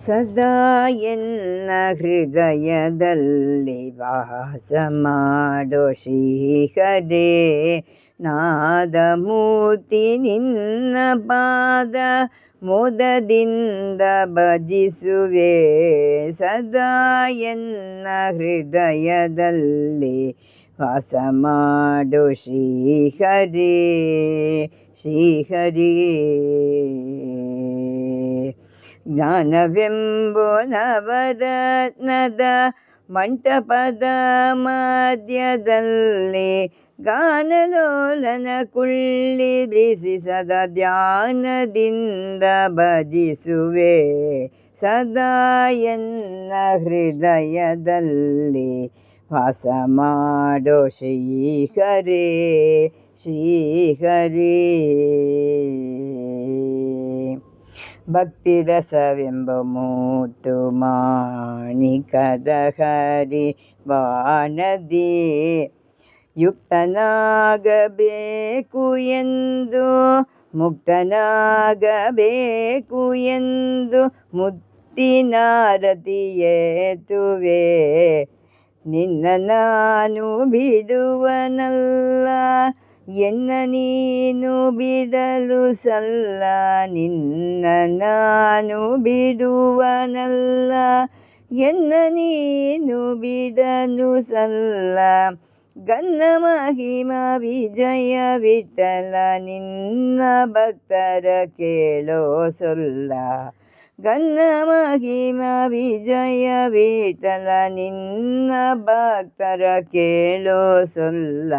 ಸದಾ ಎನ್ನ ಹೃದಯದಲ್ಲಿ ವಾಸ ಮಾಡೋ ಶ್ರೀಹರೇ. ನಾದಮೂರ್ತಿ ನಿನ್ನ ಪಾದ ಮೋದದಿಂದ ಭಜಿಸುವೆ. ಸದಾ ಎನ್ನ ಹೃದಯದಲ್ಲಿ ವಾಸ ಮಾಡೋ ಶ್ರೀಹರೇ ಶ್ರೀಹರೇ. ಜ್ಞಾನವೆಂಬೋ ನವರತ್ನದ ಮಂಟಪದ ಮಧ್ಯದಲ್ಲಿ ಗಾನಲೋಲನ ಕುಳ್ಳಿರಿಸಿ ಸದಾ ಧ್ಯಾನದಿಂದ ಭಜಿಸುವೆ. ಸದಾ ಎನ್ನ ಹೃದಯದಲ್ಲಿ ವಾಸ ಮಾಡೋ ಶ್ರೀಹರೇ ಶ್ರೀಹರೇ. ಭಕ್ತಿರಸವೆಂಬ ಮೂತು ಮಾಣಿಕದ ಹರಿ ಬಾಣದಿ ಯುಕ್ತನಾಗಬೇಕು ಎಂದು ಮುಕ್ತನಾಗಬೇಕು ಎಂದು ಮುತ್ತಿನಾರತಿ ಏತುವೆ. ನಿನ್ನ ನಾನು ಬಿಡುವನಲ್ಲ ಎನ್ನ ನೀನು ಬಿಡಲು ಸಲ್ಲ. ನಿನ್ನ ನಾನು ಬಿಡುವನಲ್ಲ ಎನ್ನ ನೀನು ಬಿಡಲು ಸಲ್ಲ. ಗನ್ನ ಮಹಿಮ ವಿಜಯ ವಿಠಲ ನಿನ್ನ ಭಕ್ತರ ಕೇಳೋ ಸೊಲ್ಲ. ಗನ್ನ ಮಹಿಮ ವಿಜಯ ವಿಠಲ ನಿನ್ನ ಭಕ್ತರ ಕೇಳೋ ಸೊಲ್ಲ.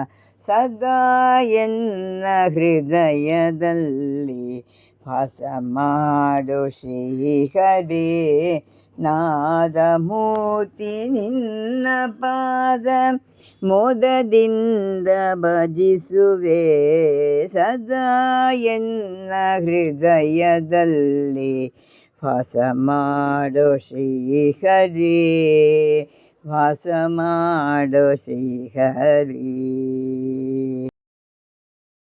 ಸದಾ ಎನ್ನ ಹೃದಯದಲ್ಲಿ ವಾಸ ಮಾಡೋ ಶ್ರೀಹರೇ. ನಾದಮೂರ್ತಿ ನಿನ್ನ ಪಾದ ಮೋದದಿಂದ ಭಜಿಸುವೆ. ಸದಾ ಎನ್ನ ಹೃದಯದಲ್ಲಿ ವಾಸ ಮಾಡೋ ಶ್ರೀಹರೇ ವಾಸ ಮಾಡೋ ಶ್ರೀಹರೇ.